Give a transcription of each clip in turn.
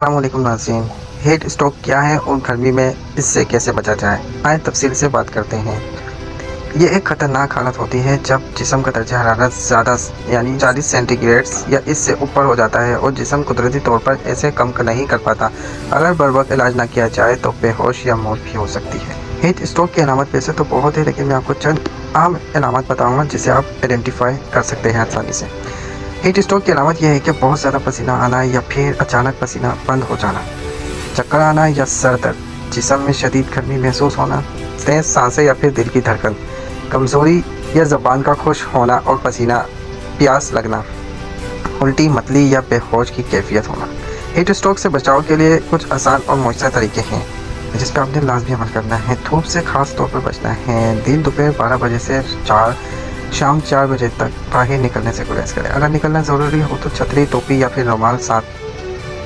अस्सलामुअलैकुम नाज़रीन। Heat stroke क्या है और गर्मी में इससे कैसे बचा जाए, आइए तफसील से बात करते हैं। ये एक ख़तरनाक हालत होती है जब जिस्म का दर्जा हरारत ज़्यादा यानी 40 सेंटीग्रेड या इससे ऊपर हो जाता है और जिस्म कुदरती तौर पर इसे कम नहीं कर पाता। अगर बर वक्त इलाज ना किया जाए तो बेहोश या मौत भी हो सकती है। हीट स्ट्रोक की अलामत वैसे तो बहुत है, लेकिन मैं आपको चंद आम अलामत बताऊँगा जिसे आप आइडेंटिफाई कर सकते हैं आसानी से। हीट स्ट्रोक की अलामत यह है कि बहुत ज़्यादा पसीना आना या फिर अचानक पसीना बंद हो जाना, चक्कर आना या सर दर्द, जिस्म में शदीद गर्मी महसूस होना, तेज सांसें या फिर दिल की धड़कन, कमज़ोरी या ज़बान का खुश होना और पसीना, प्यास लगना, उल्टी, मतली या बेहोश की कैफियत होना। हीट स्ट्रोक से बचाव के लिए कुछ आसान और मौजूदा तरीके हैं जिस पर आपने लाजमी अमल करना है। धूप से ख़ास तौर पर बचना है। दिन दोपहर 12 बजे से शाम 4 बजे तक बाहर निकलने से गुरेज करें। अगर निकलना ज़रूरी हो तो छतरी, टोपी या फिर रुमाल साथ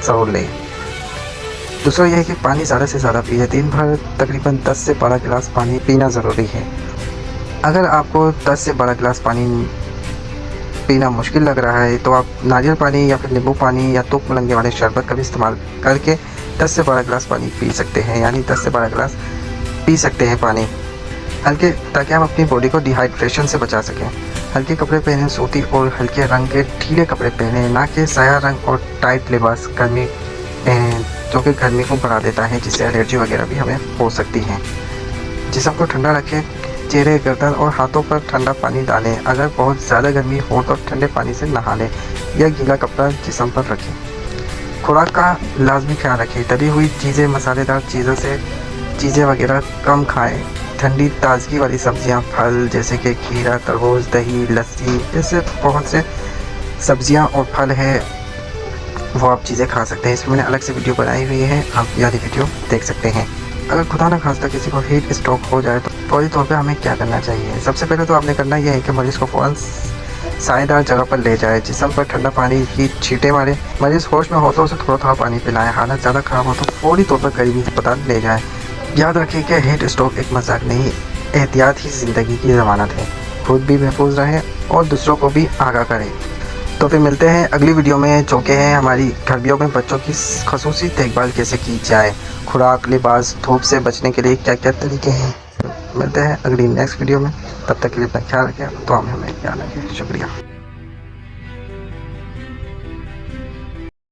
ज़रूर लें। दूसरा यह है कि पानी ज़्यादा से ज़्यादा पिए। दिन भर तकरीबन 10 से 12 गिलास पानी पीना ज़रूरी है। अगर आपको 10 से 12 गिलास पानी पीना मुश्किल लग रहा है तो आप नारियल पानी या फिर नींबू पानी या तुक मलंगे वाले शरबत का भी इस्तेमाल करके 10 से 12 गिलास पानी पी सकते हैं, यानी 10 से 12 गिलास पी सकते हैं पानी हल्के, ताकि हम अपनी बॉडी को डिहाइड्रेशन से बचा सकें। हल्के कपड़े पहनें, सूती और हल्के रंग के ढीले कपड़े पहनें, ना कि साया रंग और टाइट लिबास गर्मी पहनें जो कि गर्मी को बढ़ा देता है, जिससे एलर्जी वगैरह भी हमें हो सकती है। जिस्म को ठंडा रखें, चेहरे, गर्दन और हाथों पर ठंडा पानी डालें। अगर बहुत ज़्यादा गर्मी हो तो ठंडे पानी से नहा लें या गीला कपड़ा जिस्म पर रखें। खुराक का लाजमी ख्याल रखें। तली हुई चीज़ें, मसालेदार चीज़ें वगैरह कम खाएं। ठंडी ताजगी वाली सब्जियां, फल जैसे कि खीरा, तरबूज, दही, लस्सी, ऐसे बहुत से सब्जियां और फल है वो आप चीज़ें खा सकते हैं। इसमें मैंने अलग से वीडियो बनाई हुई है, आप याद वीडियो देख सकते हैं। अगर खुदा न खास्ता किसी को हीट स्ट्रोक हो जाए तो फौरी तौर पे हमें क्या करना चाहिए? सबसे पहले तो आपने करना यह है कि मरीज़ को फ़ौरन सायेदार जगह पर ले जाए, जिस्म पर ठंडा पानी की छींटे मारे। मरीज़ होश में हो तो उसे थोड़ा थोड़ा पानी पिलाएं। हालत ज़्यादा ख़राब हो तो फौरी तौर पर करीबी अस्पताल ले जाएं। याद रखें कि हीट स्ट्रोक एक मजाक नहीं, एहतियात ही ज़िंदगी की ज़मानत है। खुद भी महफूज रहें और दूसरों को भी आगाह करें। तो फिर मिलते हैं अगली वीडियो में, जो कि है हमारी गर्मियों में बच्चों की खसूसी देखभाल कैसे की जाए, खुराक, लिबास, धूप से बचने के लिए क्या क्या तरीके हैं। मिलते हैं अगली नेक्स्ट वीडियो में, तब तक के लिए अपना ख्याल रखें, तो हमें ख्याल रखें। शुक्रिया।